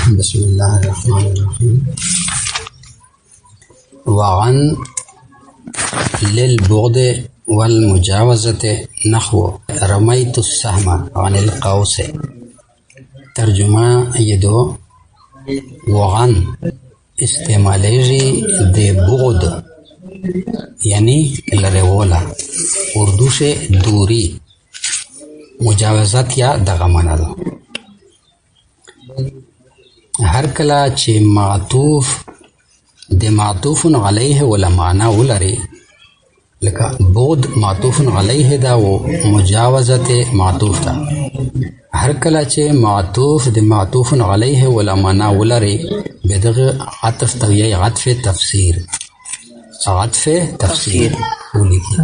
बिस्मिल्लाहिर्रहमानिर्रहीम। वअन लिलबुग़्द वल्मुजावज़त नहव रमैतु अस्सहम अनिल क़ौस। तर्जुमा ये दो वअन इस्तेमालेजी दे बुग़्द यानी लरेवोला, उर्दू से दूरी, मुजावज़त या दगा माना दो। हर कला चे मातूफ दे मातूफुन अलैहि वला माना उलरी लका बुग़्द मातूफुन अलैहि दा वो मुजावज़त मातूफ था। हर कला चे मातूफ दे मातूफुन अलैहि वला माना उलरी बेदग अतफ तविय अतफ तफसीर बोली थी।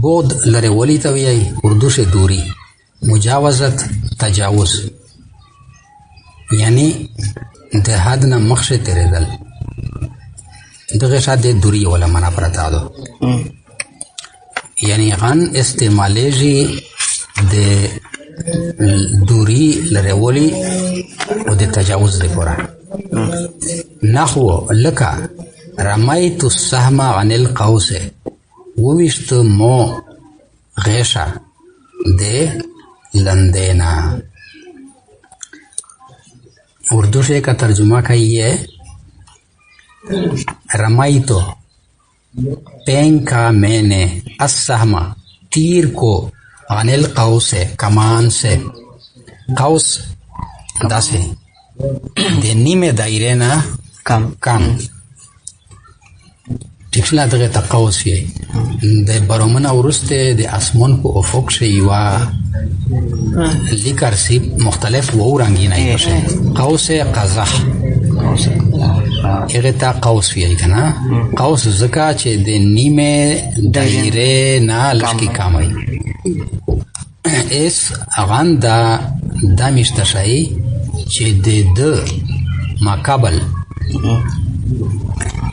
बुग़्द लरे वली तविय उर्दू से दूरी, मुजावज़त तजावुज़ यानी दे हद न मख्श तेरे दल दगे साथ दूरी वाला मना पड़ता दो। यानी गन इस्तेमालेजी दे दूरी लरेवोली और दे तजावुज़ दे पूरा। नहव लका रमैतु अस्सहम अनिल क़ौस वो विश्त मो गैशा दे लंदेना। उर्दू से का तर्जुमा का ये रमाई तो पेंग का मैंने अस्सहमा तीर को अनिल क़ौस से कमान से क़ौस दासे देनी में दायरे ना कम टिक्सला दगे तक़ौस ये दे बरोमना उरुस्ते दे आसमान को अफक से युवा लिकर सी मुख्तलिफ वो रंगीन आई है क़ौस क़ज़ह इगता क़ौस ये कना क़ौस ज़का चे दे नीमे दायरे ना लश्की कामई इस अगान दा मिश्तशाई चे दे द माकाबल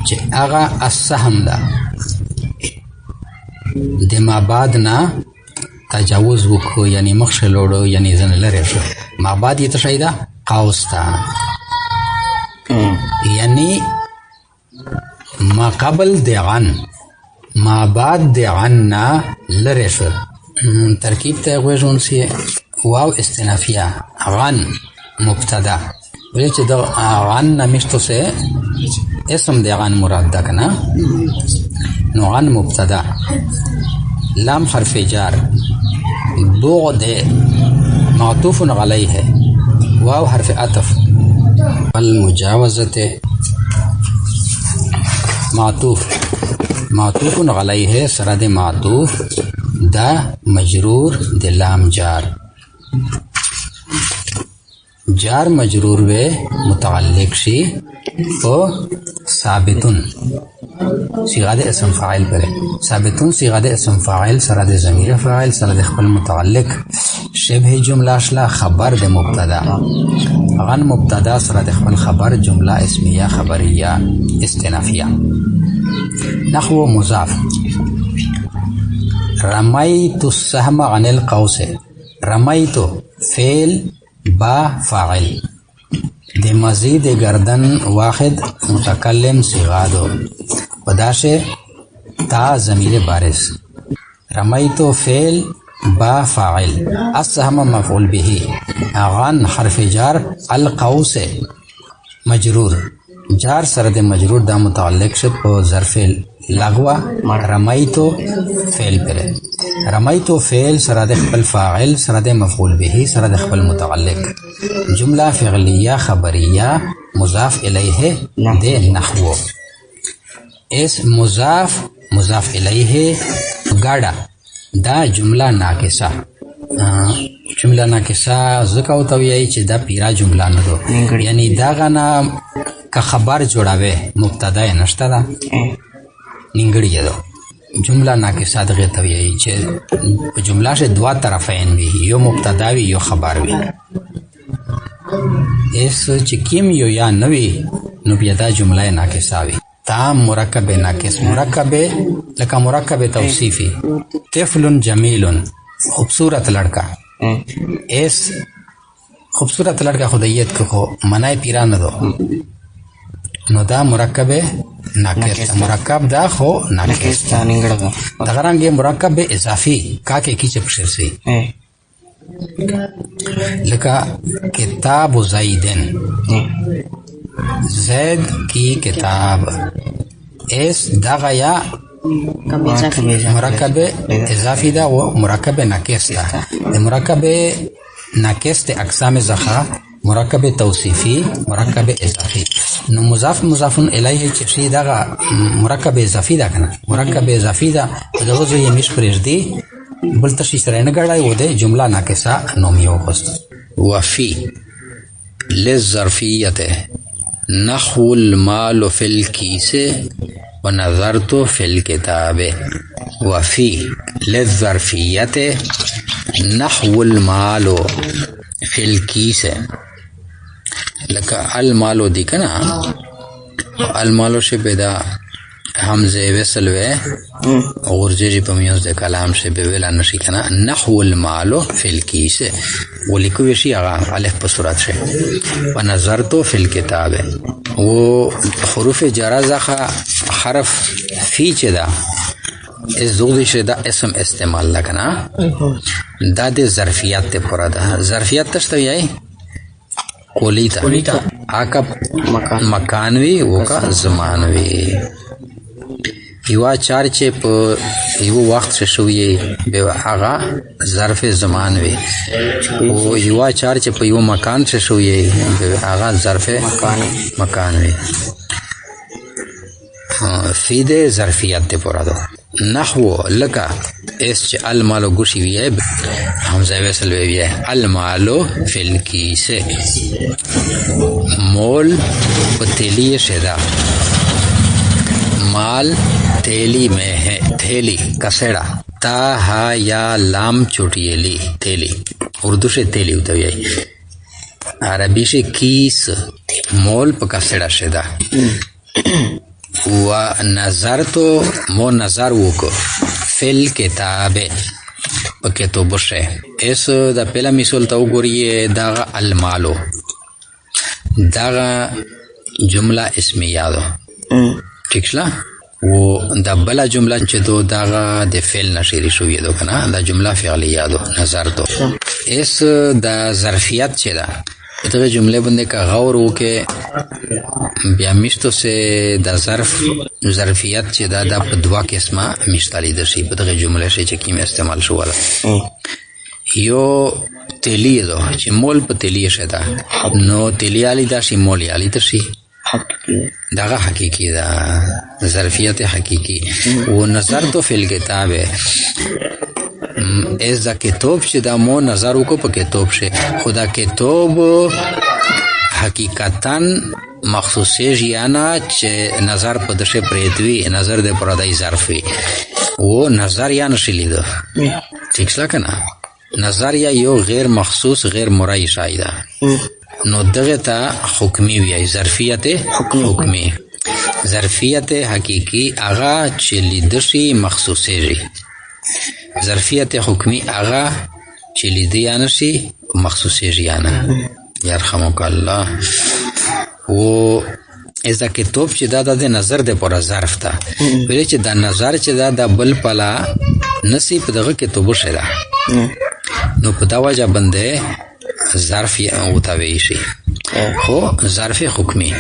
चे आगा अस्सहम दा दे माबाद ना तजावुज़ वको यानी मख्श लोड़ो यानी जन लरे शो माबाद ये तशाइदा क़ौस था यानी माकाबल देगान माबाद देगान ना लरे शो तरकीब तयगुज़ उनसे वाव इस्तिनाफिया गन मुब्तदा बोले चे दो गन नमिश्तो से اسم देगान मुराद दा कना नौगन मुब्तदा लाम हर्फ जार बुग़्द मातूफ़ुन अलैहि वाव हर्फ अतफ अल मुजावज़त मातूफ़ुन अलैहि सरद मातूफ दा मजरूर दे लाम जार मजरूर वे मुतअल्लिक़ शी ओ साबितुन सिगादे इसम फ़ाइल पर साबितुन सिगादे इसम फ़ाइल सरद ज़मीर फ़ाइल सरद ख़पल मुतअल्लिक़ शिबह जुमला अशला ख़बर दे मुब्तदा गन मुब्तदा सरद ख़पल ख़बर जुमला इस्मिया ख़बरिया इस्तिनाफिया। नहव मुज़ाफ़ रमैतु अस्सहम अनिल क़ौस रमैतु फ़ेल बा फ़ाइल दे मज़ीद गर्दन वाहिद मुतकल्लिम सिगादो वदाशे ता ज़मीर बारिस रमैतु फ़ेल बा फ़ाइल अस्सहम मफ़ऊल बिही गन हर्फ जार अल क़ौस मजरूर जार सरद मजरूर दा मुतअल्लिक़ से पो ज़र्फ़े लगवा रमैतु फ़ेल पर रमैतु फ़ेल सरद ख़पल फ़ाइल सरद मफ़ऊल बिही सरद ख़पल मुतअल्लिक़ जुमला फ़िअलिया ख़बरिया मुज़ाफ़ इलैहि दे नहव इस मुज़ाफ़ इलैहि गाड़ा दा जुमला नाकिसा ज़का तवियाई चे दा पीरा जुमला न दो यानी दा गाना का खबर जोड़ावे मुब्तदा नश्ता दा निंगड़ी दो जुमला नाकिसा दगे तवियाई चे जुमला से दो तरफ़ैन भी यो मुब्तदा भी यो खबर भी इस चिकिम यो या नवी नुबियदा जुमला नाकिसा भी ताम मुरक्कब नाकिस मुरक्कब लका मुरक्कब तौसीफी तिफ़लुन जमीलुन खूबसूरत लड़का इस خوبصورت لڑکا خدایت کو منای پیران دو نو دا مرکب ناقص مرکب دا خو ناقص دا رنګ مرکب اضافي کا کې کی چپشر سي لکه کتاب زیدن زید کی کتاب اس دا غیا مرکب اضافي دا و مرکب ناقص دا مرکب ناقص د اقسام زخا مرکب توصیفی مرکب اضافي نو مضاف مضافن الیه چې شي دا مرکب اضافي دا کنه مرکب اضافي دا دغه یې مش پرېږدي بل تشي سره نه ګړای و د جمله ناقصه نوم یو غوست وفي للظرفيه نحو المال في الكيس ونظرت في الكتاب وفي للظرفيه نحو المال في الكيس لك المال دي كنا المال شي بدا حمزه وصل و اورجي پميوز د کلام شي به ویل نشي کنا نحو المال في الكيس ولیکو شي هغه الف په صورت شي ونظرت في الكتاب و حروف جر زخه حرف في چدا اس زوغ شدا اسم استعمال لکنا دا د ظرفیت ته پورا ده ظرفیت تشتوی کولیتا آکا مکانوی وکا زمانوی یوا چار چې په یو وخت شوی به هغه ظرف زمانوی او یوا چار چې په یو مکان شوی به هغه ظرف مکانوی فیده ظرفیت ته پورا ده نحو لکا اس چې المالو ګوشي وی حمزه وصل وی المالو فی الکیس مول پتیلی شدا مال تیلی میں ہے تھیلی کسڑا تا ہا یا لام چوٹیلی تیلی اردو سے تیلی ہوتا ہے عربی سے کیس مول پا کسڑا شدا و نظر تو مو نظر وکو فل کتاب پا کتاب شے اس دا پہلا مثال تا وګوریه دا المالو دا جمله اسمیه ده ٹھیک شلا و دا بلا جمله چې دو دا د فعل نشری شوی دو کنه دا جمله فعلیه ده نظر تو اس دا ظرفیت چې ده دغه جمله باندې کا غور وکې بیا مشتو سے د ظرفیت چې دا په دوا قسمه مشتلی د شی په دغه جمله شي چې کیم استعمال شو ولا یو تلی دو چې مول په تلی شه دا نو تلی علی دا شی مول علی ته شي دغه حقیقی دا ظرفیت حقیقی و نظر تو فی الکتاب از دا کتاب چې دا مو نظر وکړو په کتاب شه خدا کتاب حقیقتا مخصوصی جیانا چې نظر په دشه پریتوی نظر د پردای ظرفی و نظر یا نشلی دو ٹھیک شلا کنه نظر یا یو غیر مخصوص غیر مرئی شایده نو دغه تا حکمی وی ظرفیت حکمی ظرفیت حقیقی اغا چې لیدشي مخصوصی جی ظرفیت حکمی اغا چې لیدیانه شي مخصوصی جیانه یرحمک الله و از کتاب چې دا د نظر د پر ظرف ته ویل چې دا نظر چې دا د بل پلا نصیب دغه کتاب شره نو په دا وجه باندې ظرف او تاوی شي خو ظرف حکمی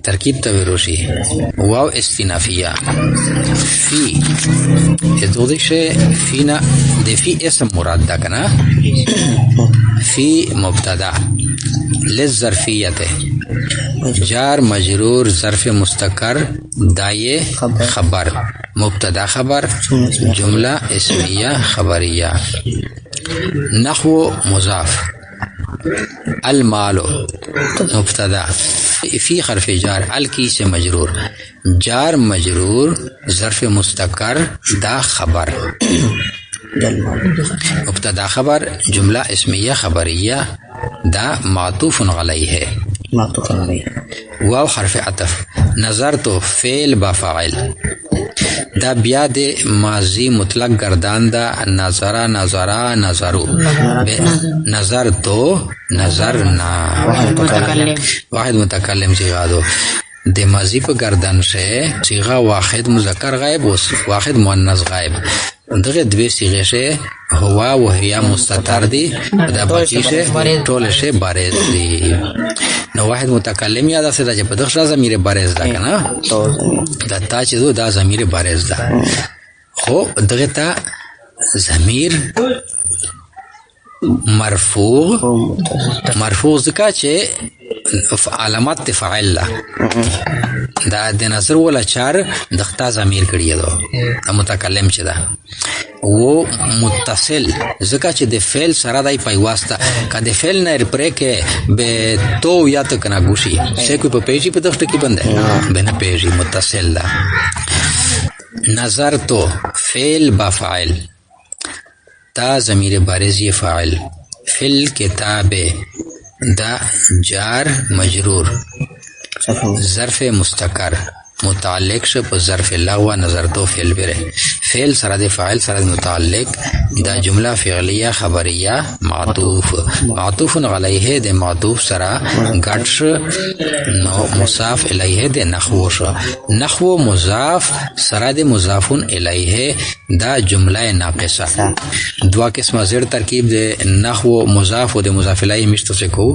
ترکیب تویروشی واو استنافیه فی ادودشه فینا د فی اسم مراد ده کنه فی مبتدا للظرفیه جار مجرور ظرف مستقر دایه خبر مبتدا خبر جمله اسمیه خبریه نحو مضاف المالو مبتدا فی حرف جار الکی سے مجرور جار مجرور ظرف مستقر دا خبر مبتدا خبر جملہ اسمیہ خبریہ دا معطوف علیہ ہے واو حرف عطف نظر تو فعل با فاعل دا بیا د ماضی مطلق گردان دا نظر نظرا نظرو نظر تو نظرنا واحد متکلم صیغه دو د ماضی په گردان شه صیغه واحد مذکر غائب و واحد مؤنث غائب دغه دوی صیغه شه هوا و هيا مستتر دي دا باقی شه ټول شه بارز دي نو واحد متکلم یاد سره چې په دغه ضمیر بارز ده کنه دا تا چې دا ضمیر بارز ده خو دغه تا ضمیر مرفوع ځکه چې علامات فاعل دا د نظر ولا چار دغه ضمیر کړی دا متکلم چې ده و متصل ځکه چې د فعل سره دای په واسطه کله فعل نه پرې کې به تو یا ته کنه ګوشي څه کوئی په پیجی په دغه کې بنده به نه پیجی متصل ده نظر تو فعل با فاعل تا ضمیر بارزی فاعل فل کتاب دا جار مجرور ظرف مستقر متعلق شو په ظرف لغو نظر تو فعل بره فعل سره د فاعل سره متعلق دا جمله فعلیه خبریه معطوف علیه د معطوف سره ګډ نو مضاف الیه د نحو شو نحو مضاف سره د مضاف الیه دا جمله ناقصه دوا قسمه زیر ترکیب د نحو مضاف او د مضاف الیه مشترک کو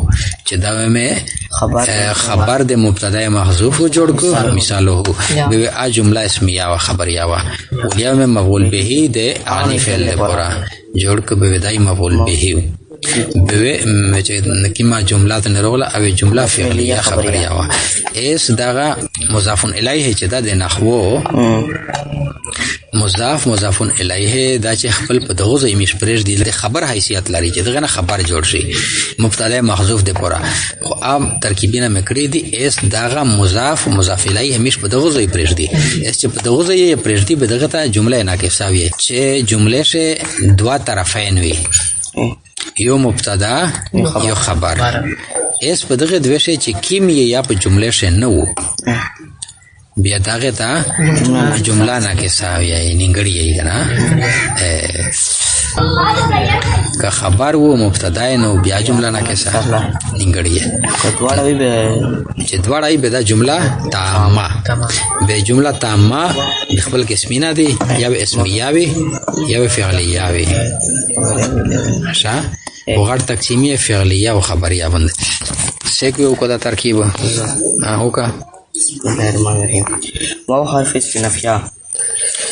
چې دا مې خبر د مبتدا محذوف جوړ کو مثال به ا جمله اسمیه او خبریه وا ولیا میں مفعول به د انی فعل پورا جوړ ک به دای مفعول به به چې کیما جملات نه روله او جمله فعلیه خبریه وا اس دغه مضاف الیه چې د نحو مضاف الیه دا چې خپل په دغه ځای مش پرېږ دی د خبر حیثیت لري چې دغه خبر جوړ شي مبتدا محذوف دی پورا خو عام ترکیبینه مکړی دی اس دغه مضاف الیه مش په دغه ځای پرېږ دی اس چې په دغه ځای پرېږ دی به دغه ته جمله ناقصه وي چې جمله شه دوا طرفین وي یو مبتدا یو خبر اس په دغه دوه شی چې کیم یا په جمله شه نه وو بیا داغه تا جمله ناقصه وي نیمګړی یې کنه که خبر وو مبتدا نو بیا جمله ناقصه نیمګړی چې دواړه به دا جمله تامه به جمله تامه خپل اسمینه دي یا به اسمیه وي یا به فعلیه وي ښه وغړ تقسیمیه فعلیه او خبریه باندې سیکو کو دا ترکیب هوکا واو حرف استنافیه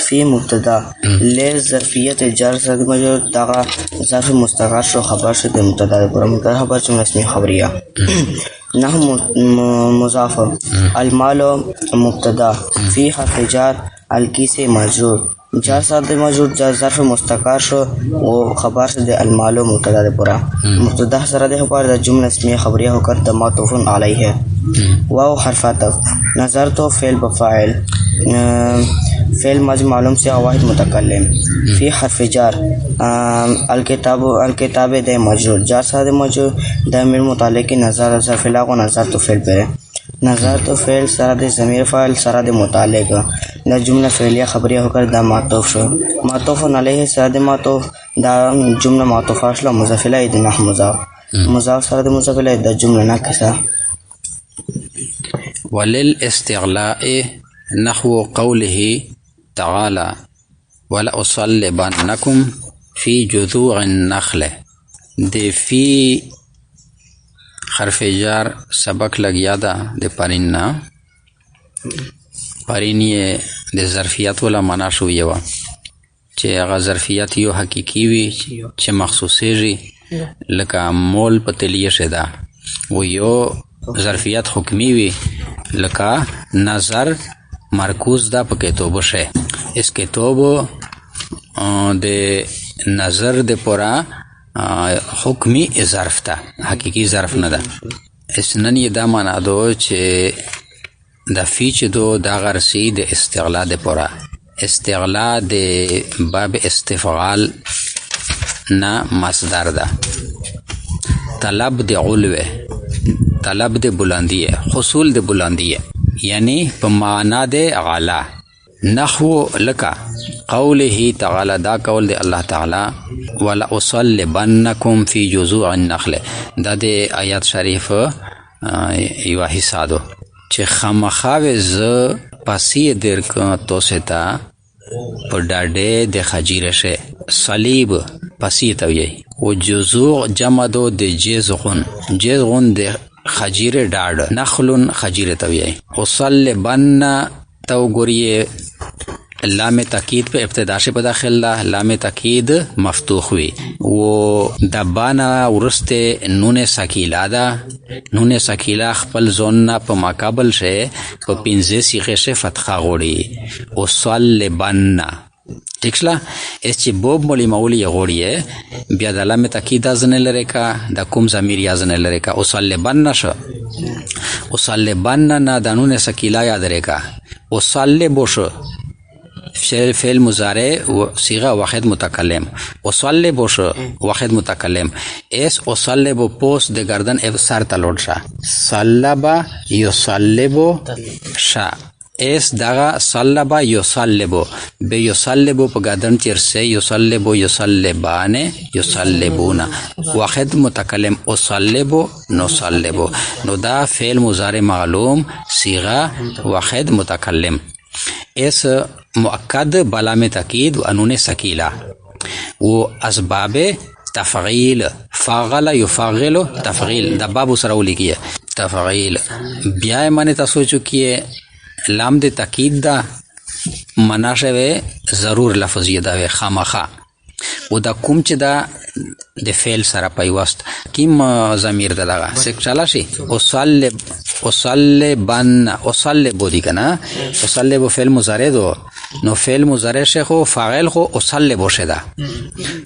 فی مبتدا ل ظرفیت جر صد مجرور دغه ظرف مستقر شو خبر شد مبتدا پر مبتدا خبر جمله اسمی خبریه نحو مضاف المال مبتدا فی حرف جر الکیس مجرور جر صد مجرور ظرف مستقر شو و خبر شد المال مبتدا پر مبتدا سره د خبر د جمله اسمی خبریه ہوکر د معطوف علیه واو حرف عطف نظر تو فعل بفاعل فعل ماضی معلوم سے واحد متکلم فی حرف جار الکتاب د مجرور جار سره مجرور د امر متعلق نظر ظرف لا و نظر تو فعل پر نظر تو فعل سره د ضمیر فاعل سره د متعلق د جمله فعلیه خبریه ہوکر د معطوف شو معطوف علیه سره د معطوف د جمله معطوف اصله مضاف الیه د نحو مضاف سره د مضاف الیه د جمله ناقصه وللاستغلاء نحو قوله تعالى ولا أصلبنكم في جذوع النخل د فی حرف جار سبق لګیا ده د پریننا پرینی د ظرفیت ولا معنا شو یو چې هغه ظرفیت یو حقيقي وي چې مخصوصي لکه مول په تلیه شدا و یو ظرفیت حکمی وی لکه نظر مرکوز دا په کتابو شه اس کتابو د نظر د پورا حکمی ظرف تا حقیقی ظرف نه ده اسنن یې دا معنا دو چې د فیچ دو دا غرسی د استغلا د پورا استغلا د باب استفعال نه مصدر ده طلب د علوه طلب د بلندیه حصول د بلندیه یعنی په معنا د اعلی نحو لکا قوله تعالی دا قول دی الله تعالی ولا اصلبنکم فی جذوع النخل دا د آیات شریف یو حصہ دو چې خامخاوې ز پسی درک توستا په ډاډه د خجیره شه صلیب پسی ته وي او جذوع جمع دو د جزغون د خجیره ډاډ نخلن خجیره ته وي اصلبن تو ګوریه لام تاکید په ابتدا سے بداخل لام تاکید مفتوح ہوئی وہ دبانا ورسته نون سکیلا دا نون سکیلا خپل زوننا په مقابل سے په پنځه صيغه سے فتحه غوړي او صلبنا ټیکلا اس چې بوب مولی مولی غوړي بیا د لام تاکید ازنه لره کا د کوم ضمیر ازنه لره کا او صلبنا شو او صلبنا نه د نون سکیلا یاد لره کا او صلبو شو فعل مضارع صيغه واحد متکلم اصلب واحد متکلم اس اصلب پوست د گردن اب سر تلوټ شا صلبا يصلب شا اس دغه صلبا يصلب به يصلب په گردن چرسه يصلب يصلبانه يصلبون واحد متکلم اصلب نصلب نو دا فعل مضارع معلوم صيغه واحد متکلم اس مؤکد بلا میں تاکید و انون سکیلا و اسباب تفعیل فاغل یفاغل تفعیل دا باب سره لیکي تفعیل بیا معنی تاسو چکیه لام د تاکید دا مناسبه ضرور لفظی دا خامخا و دا کوم چې دا د فعل سره پیوست کیم ضمیر دغه سکچالا شي اصلب دی کنه اصلب فعل مضارع دو نو فعل مضارع شه خو فاعل خو اصلب شدا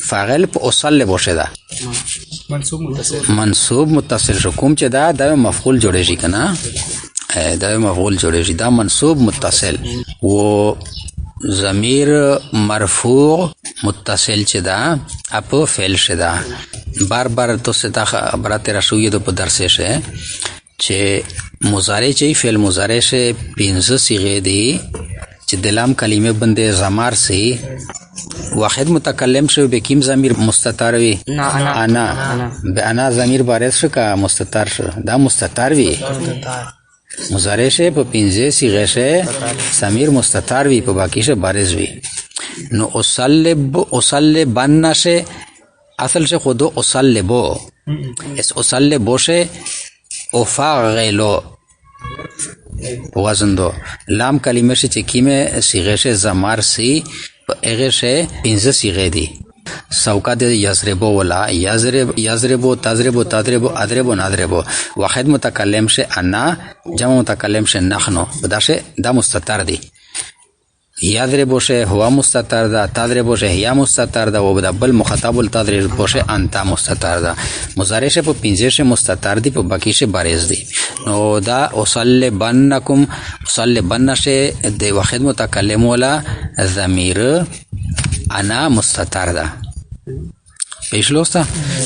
فاعل په اصلب شدا منصوب متصل شو کوم چې دا د مفعول جوړیږي کنه دا مفعول جوړیږي دا منصوب متصل و ضمیر مرفوع متصل چې دا اپ فعل شدا بار بار تو سے دا خبرات رسوی دو په درس شه چې مضارع چې فعل مضارع شه پنځه صيغه دي چې دلام کلمه بنده زمار سي واحد متکلم شو به کیم ضمیر مستتر وي انا به انا ضمیر بارز شو کا مستتر شو دا مستتر وي مضارع شه په پنځه صيغه شه ضمیر مستتر وي په باقی شه بارز وي نو اصلبن شه اصل شه خود اصلبو اس اصلبو شه افاغلو وزن دو لام کلمه شه چې کیمه صيغه شه زمار سی په هغه شه پنځه صيغه دي سوکا د یضربو ولا یضربو تضربو تضربو اضربو نضربو واحد متکلم شه انا جمع متکلم شه نحنو بداشه دا مستتر دي یضربو شه هو مستتر ده تضربو شه هي مستتر ده و بدبل مخاطب التضربو شه انت مستتر ده مضارع شه په پنځه شه مستتر دي په باقی شه بارز دي نو دا اصلبنکم اصلبن شه د واحد متکلم ولا ضمیر انا مستتر ده پیشلوستا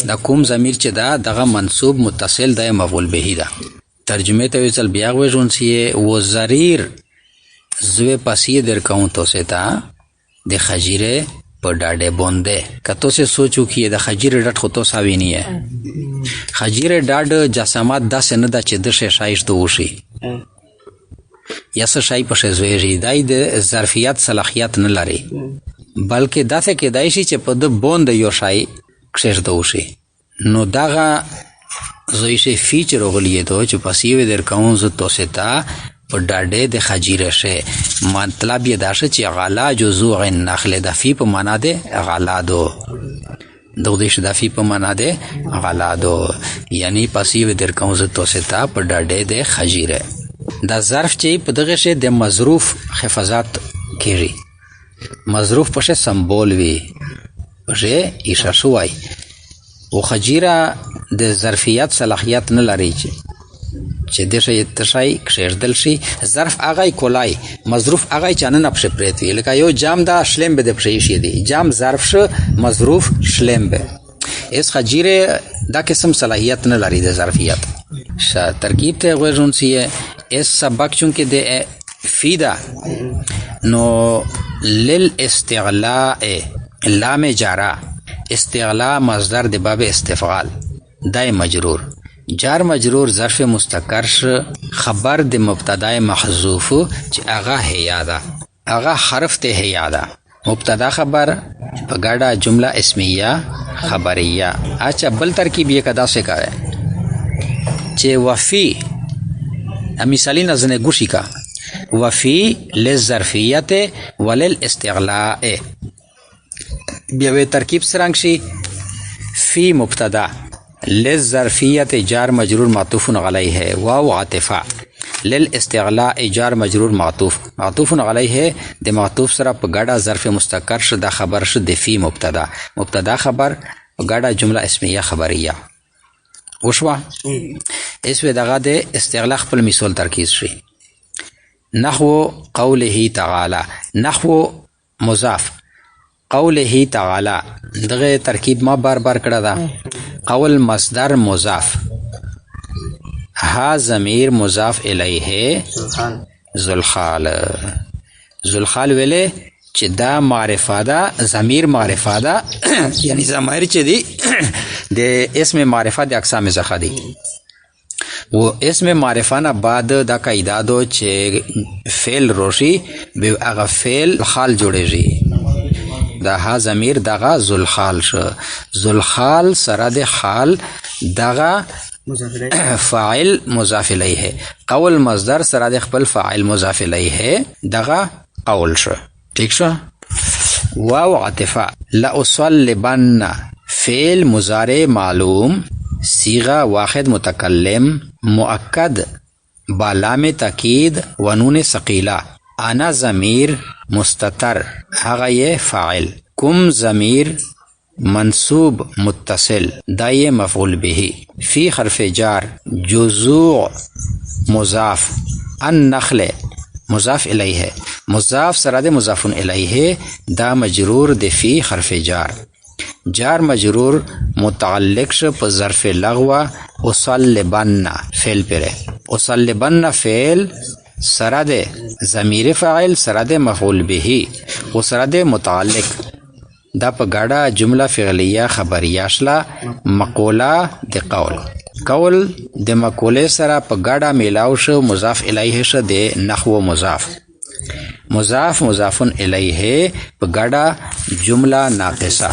دا کوم ضمیر چې دا دغه منصوب متصل ده مفعول به ده ترجمه ته وصل بیا وژون سی و ضریر زوی پسی در کاؤں تو سے تا د خجیره په ډاډه بونده کته سے سوچو کی د خجیره ډټ خو تو ساوی نه ہے خجیره ډاډ جسامات داسې نه دا چې د شایشت وشي یا څه شای په شزوی دای د ظرفیت صلاحیت نه لري بلکې داسې کې دای شي چې په د بوند یو شای کښر دوشي نو داغه زوی شي فیچر غلیه ته چې پسیو در کاؤں ز تو سے تا په ډاډه د خجیره شه مطلب یې دا چې غلا جزوع النخل د فی په معنا ده غلا دو دویش د فی په معنا ده غلا دو یعنی پسیو در کاؤں ز تو سے تا په ډاډه د خجیره دا ظرف چې په دغه شه د مظروف حفاظت کیږي مظروف پشه سمبول وی پشه ایشا شوای او خجیره د ظرفیت صلاحیت نه لري چې د شي تشای کشردل شي ظرف اغای کولای مظروف اغای چانه نه پشه پریت وی لکه یو جام دا شلم به د پشه شي دی جام ظرف ش مظروف شلم به اس خجیره دا قسم صلاحیت نه لري د ظرفیت ترکیب ته غوژون سی اس سبق چون کې د فیدا نو للاستغلاء لام جارا استغلاء مصدر د باب استفعال دای مجرور جار مجرور ظرف مستقر خبر د مبتدا محذوف چې هغه هيا ده هغه حرف ته هيا ده مبتدا خبر په ګډه جمله اسمیه خبریه. اچھا بل ترکیب یې کدا سے کا ہے چې وفي مثالی نظر گوشی کا وفي للظرفیت وللاستغلاء بیا وی ترکیب سرنگ شي فی مبتدا للظرفیت جار مجرور معطوف علیه واو عاطفه للاستغلاء جار مجرور معطوف علیه د معطوف سره په ګډه ظرف مستقر شد خبر شد د فی مبتدا خبر په ګډه جمله اسمیه خبریه وشوا. اس و دغه د استغلاء خپل مثال ترکیز شي نحو قوله تعالی نحو مضاف قوله تعالی دغه ترکیب ما بار کړه دا قول مصدر مضاف ها ضمیر مضاف الیه ذوالخال ویله چې دا معرفه ده ضمیر معرفه ده یعنی ضمیر چې دی د اسم معرفه د اقسام څخه دی و اسم معرفه نه بعد دا قاعده دو چې فعل روشي به هغه فعل خال جوړیږي دا ها ضمیر دغه ذوالخال شو ذوالخال سره د خال دغه فاعل مضاف الیه قول مصدر سره د خپل فاعل مضاف الیه دغه قول شو ٹھیک شو. واو عاطفه لاصلبن فعل مضارع معلوم صيغه واحد متکلم مؤکد بالام تاکید و نون ثقيله انا ضمیر مستتر هغه فاعل کم ضمیر منصوب متصل دای مفعول به فی حرف جار جذوع مضاف النخل مضاف الیه مضاف سره د مضاف الیه دا مجرور د فی حرف جار مجرور متعلق ش په ظرف لغو اصلبن فعل پره اصلبن فعل سره د ضمیر فاعل سره د مفعول به او سره د متعلق دا په ګډه جمله فعلیه خبریه شله مقوله د قول د مقوله سره په ګډه میلاو شو مضاف الیه شه د نحو مضاف الیه په ګډه جمله ناقصه